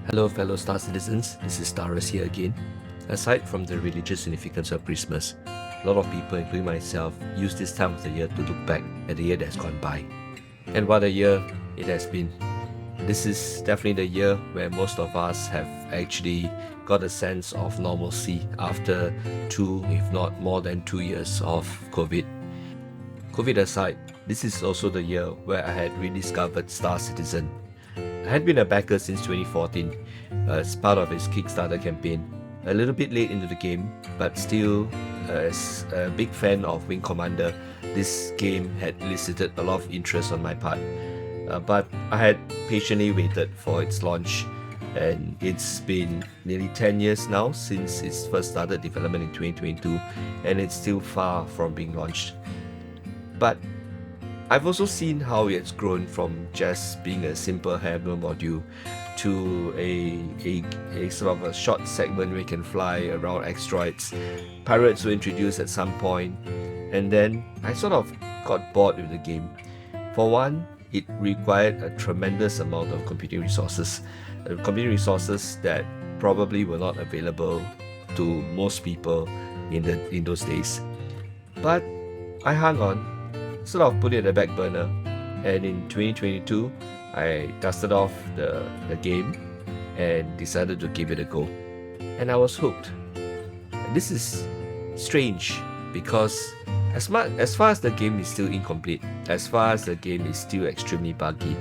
Hello fellow Star citizens, this is Taurus here again. Aside from the religious significance of Christmas, a lot of people, including myself, use this time of the year to look back at the year that's gone by. And what a year it has been. This is definitely the year where most of us have actually got a sense of normalcy after 2, if not more than 2 years of COVID. COVID aside, this is also the year where I had rediscovered Star Citizen. I had been a backer since 2014 as part of its Kickstarter campaign. A little bit late into the game, but still as a big fan of Wing Commander, this game had elicited a lot of interest on my part. But I had patiently waited for its launch, and it's been nearly 10 years now since it first started development in 2022, and it's still far from being launched. But I've also seen how it's grown from just being a simple handheld module to a sort of a short segment where you can fly around asteroids. Pirates were introduced at some point, and then I sort of got bored with the game. For one, it required a tremendous amount of computing resources that probably were not available to most people in those days. But I hung on, sort of put it at the back burner, and in 2022 I dusted off the game and decided to give it a go, and I was hooked. And this is strange because as far as the game is still incomplete, as far as the game is still extremely buggy,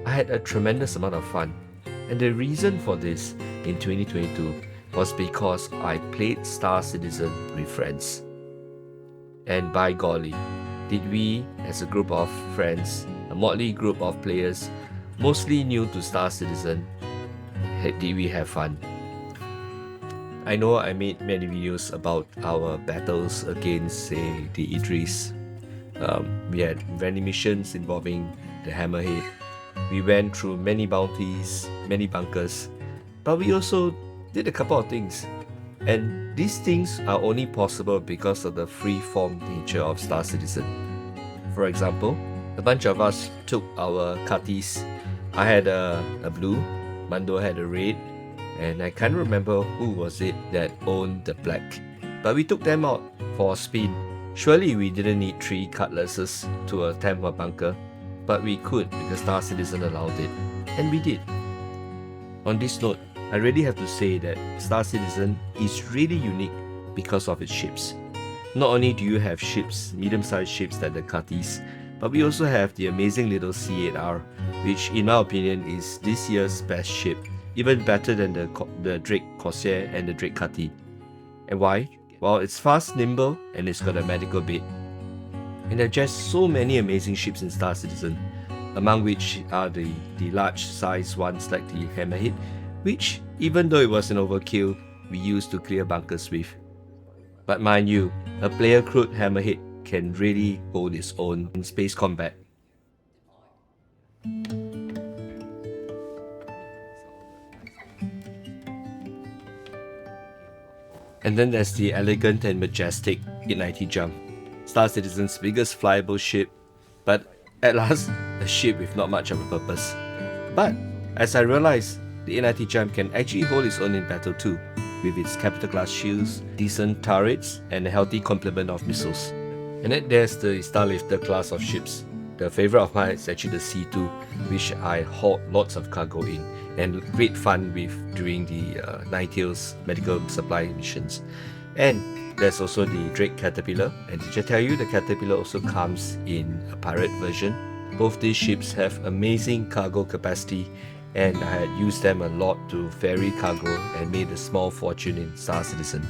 I had a tremendous amount of fun. And the reason for this in 2022 was because I played Star Citizen with friends. And by golly, did we, as a group of friends, a motley group of players, mostly new to Star Citizen, did we have fun? I know I made many videos about our battles against, say, the Idris. We had many missions involving the Hammerhead. We went through many bounties, many bunkers, but we also did a couple of things. And these things are only possible because of the free-form nature of Star Citizen. For example, a bunch of us took our cuties. I had a blue, Mando had a red, and I can't remember who was it that owned the black. But we took them out for a spin. Surely we didn't need 3 cutlasses to attempt a bunker, but we could because Star Citizen allowed it, and we did. On this note, I really have to say that Star Citizen is really unique because of its ships. Not only do you have ships, medium-sized ships like the Cutties, but we also have the amazing little C8R, which in my opinion is this year's best ship, even better than the Drake Corsair and the Drake Cutty. And why? Well, it's fast, nimble, and it's got a medical bay. And there are just so many amazing ships in Star Citizen, among which are the large size ones like the Hammerhead, which, even though it was an overkill, we used to clear bunkers with. But mind you, a player-crewed Hammerhead can really hold its own in space combat. And then there's the elegant and majestic 890 Jump, Star Citizen's biggest flyable ship, but at last, a ship with not much of a purpose. But as I realized, the 890 Jump can actually hold its own in battle too, with its capital class shields, decent turrets, and a healthy complement of missiles. And then there's the Starlifter class of ships. The favorite of mine is actually the C2, which I hauled lots of cargo in, and great fun with during the Ninetales medical supply missions. And there's also the Drake Caterpillar, and did I tell you the Caterpillar also comes in a pirate version? Both these ships have amazing cargo capacity, and I had used them a lot to ferry cargo and made a small fortune in Star Citizen.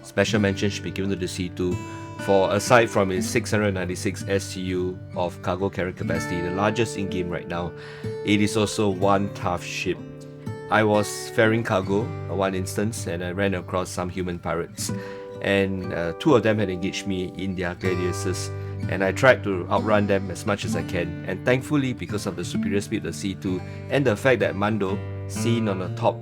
Special mention should be given to the C2, for aside from its 696 STU of cargo carrying capacity, the largest in-game right now, it is also one tough ship. I was ferrying cargo one instance, and I ran across some human pirates, and 2 of them had engaged me in their gladiuses, and I tried to outrun them as much as I can, and thankfully, because of the superior speed of the C2 and the fact that Mando, seen on the top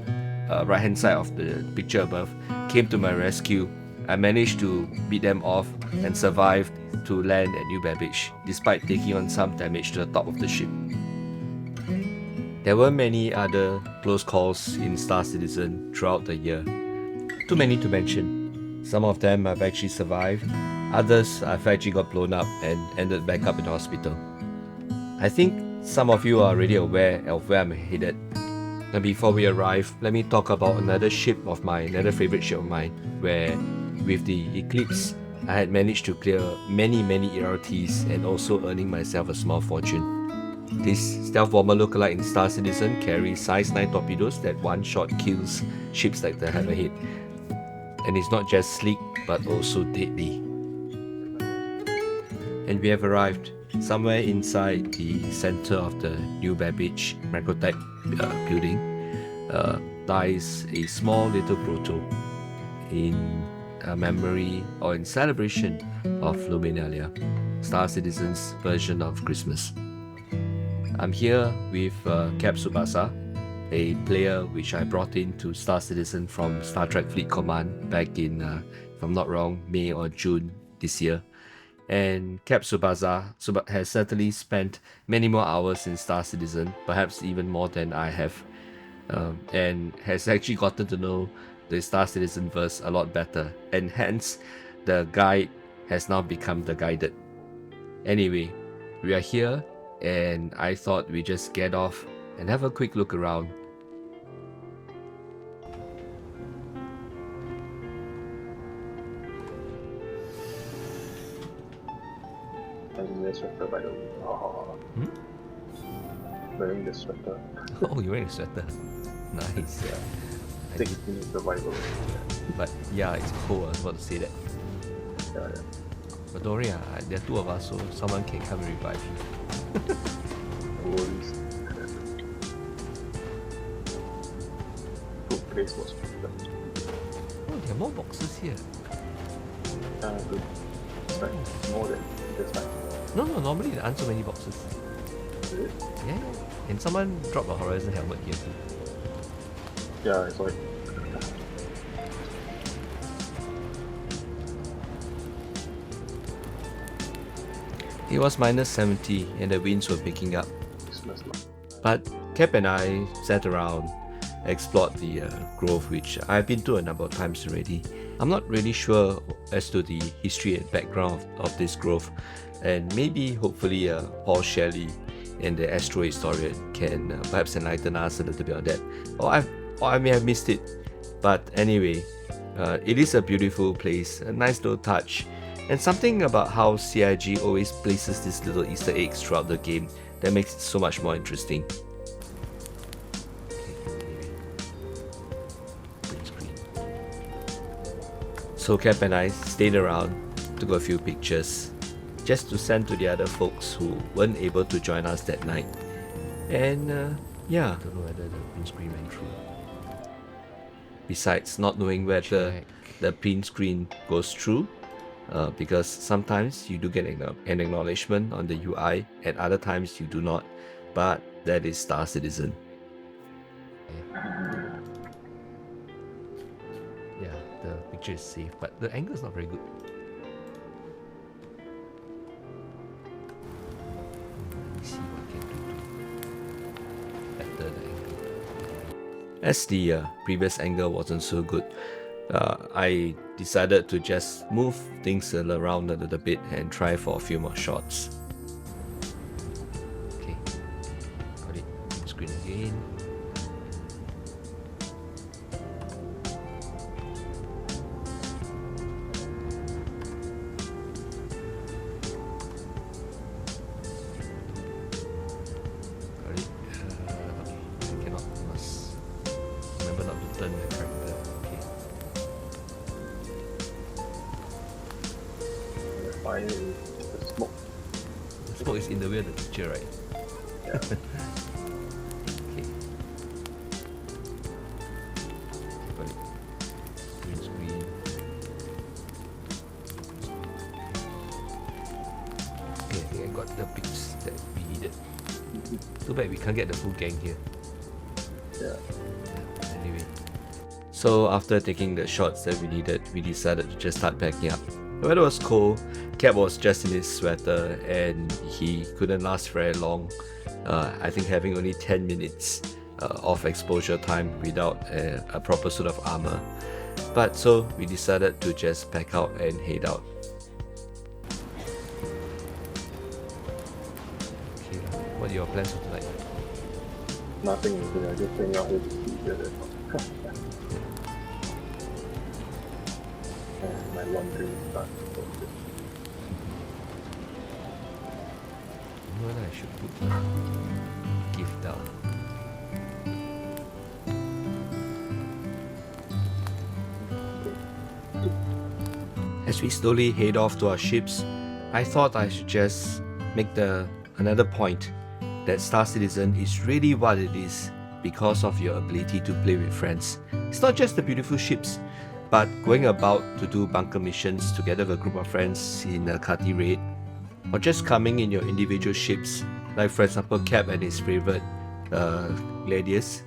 right hand side of the picture above, came to my rescue, I managed to beat them off and survived to land at New Babbage, despite taking on some damage to the top of the ship. There were many other close calls in Star Citizen throughout the year. Too many to mention. Some of them I've actually survived, others I've actually got blown up and ended back up in hospital. I think some of you are already aware of where I'm headed. And before we arrive, let me talk about another favorite ship of mine, where with the Eclipse, I had managed to clear many ERTs and also earning myself a small fortune. This stealth bomber lookalike in Star Citizen carries size 9 torpedoes that one shot kills ships like the Hammerhead. And it's not just sleek, but also deadly. And we have arrived. Somewhere inside the center of the New Babbage Microtech building lies a small little grotto in memory or in celebration of Luminalia, Star Citizen's version of Christmas. I'm here with Cap Tsubasa, a player which I brought into Star Citizen from Star Trek Fleet Command back in, if I'm not wrong, May or June this year. And Cap Tsubasa has certainly spent many more hours in Star Citizen, perhaps even more than I have, and has actually gotten to know the Star Citizen verse a lot better, and hence the guide has now become the guided. Anyway, we are here, and I thought we just get off and have a quick look around. Wearing the sweater, by the way. Oh. Wearing the sweater. Oh, you're wearing a sweater. Nice. Yeah. I think it's in survival. But yeah, it's cold. I was about to say that. Yeah. But don't worry, there are two of us, so someone can come and revive you. No worries. Good place was good. Oh, there are more boxes here. Good. It's like more than this time. No, normally there aren't so many boxes. Is it? Yeah. And someone dropped a Horizon helmet here too. Yeah, it's like. It was minus 70 and the winds were picking up. Christmas. But Cap and I sat around, explored the grove, which I've been to a number of times already. I'm not really sure as to the history and background of this grove, and maybe hopefully Paul Shelley and the Astro Historian can perhaps enlighten us a little bit on that. Or I may have missed it. But anyway, it is a beautiful place, a nice little touch, and something about how CIG always places these little Easter eggs throughout the game that makes it so much more interesting. So Cap and I stayed around, took a few pictures, just to send to the other folks who weren't able to join us that night. And yeah, I don't know whether the print screen went through. Besides not knowing whether the print screen goes through, because sometimes you do get an acknowledgement on the UI and other times you do not, but that is Star Citizen. Yeah, the picture is safe, but the angle is not very good. Let me see what I can do to better the angle. As the previous angle wasn't so good, I decided to just move things around a little bit and try for a few more shots. Okay, got it. Screen again. Got it. Okay, I cannot. Must remember not to turn the character. Fire the smoke. The smoke is in the way of the picture, right? Yeah. Okay. Got it. Green screen. Okay, I think I got the pics that we needed. Too bad we can't get the full gang here. Yeah. Anyway. So after taking the shots that we needed, we decided to just start packing up. The weather was cold. Cap was just in his sweater and he couldn't last very long. I think having only 10 minutes of exposure time without a proper suit of armor. But so we decided to just pack out and head out. Okay, what are your plans for tonight? Nothing, I just hang out with the other. And my laundry starts. Whether I should put the gift down. As we slowly head off to our ships, I thought I should just make another point that Star Citizen is really what it is because of your ability to play with friends. It's not just the beautiful ships, but going about to do bunker missions together with a group of friends in a Kati raid, or just coming in your individual ships, like for example Cap and his favorite Gladius,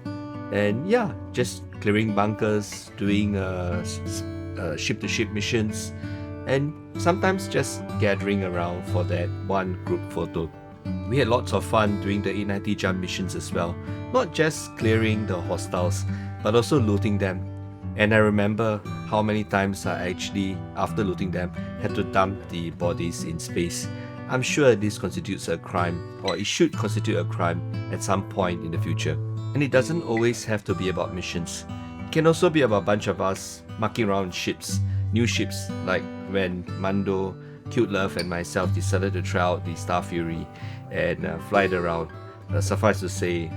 and yeah, just clearing bunkers, doing ship-to-ship missions, and sometimes just gathering around for that one group photo. We had lots of fun doing the 890 jump missions as well, not just clearing the hostiles, but also looting them. And I remember how many times I actually, after looting them, had to dump the bodies in space. I'm sure this constitutes a crime, or it should constitute a crime at some point in the future. And it doesn't always have to be about missions. It can also be about a bunch of us mucking around ships, new ships, like when Mando, Cute Love and myself decided to try out the Star Fury and fly it around. Suffice to say,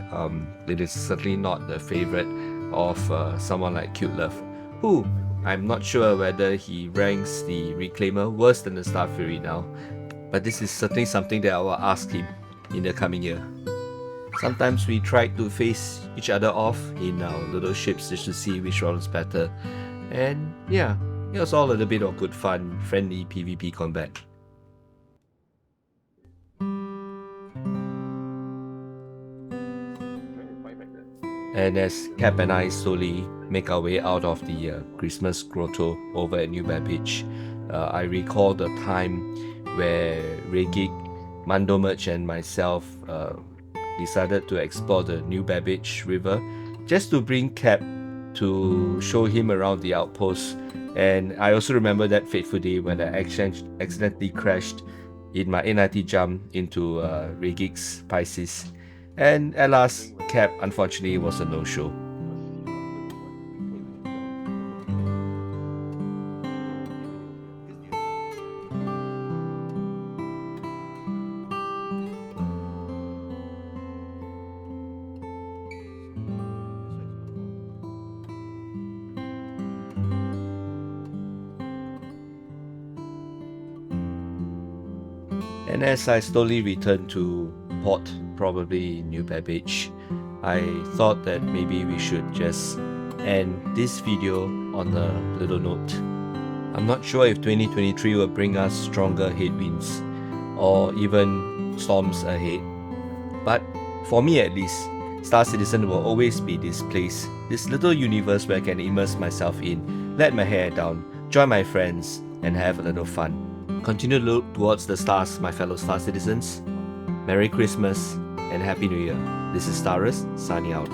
it is certainly not the favorite of someone like Cute Love, who I'm not sure whether he ranks the Reclaimer worse than the Star Fury now, but this is certainly something that I will ask him in the coming year. Sometimes we try to face each other off in our little ships just to see which one is better, and yeah, it was all a little bit of good fun, friendly PvP combat. And as Cap and I slowly make our way out of the Christmas grotto over at New Babbage, I recall the time where Regig, Mando Merch and myself decided to explore the New Babbage River just to bring Cap to show him around the outpost. And I also remember that fateful day when I accidentally crashed in my 890 jump into Regig's Pisces. And alas, Cap unfortunately was a no-show. And as I slowly returned to port, probably New Babbage, I thought that maybe we should just end this video on a little note. I'm not sure if 2023 will bring us stronger headwinds or even storms ahead, but for me at least, Star Citizen will always be this place, this little universe where I can immerse myself in, let my hair down, join my friends, and have a little fun. Continue to look towards the stars, my fellow Star Citizens. Merry Christmas and Happy New Year. This is Starus, signing out.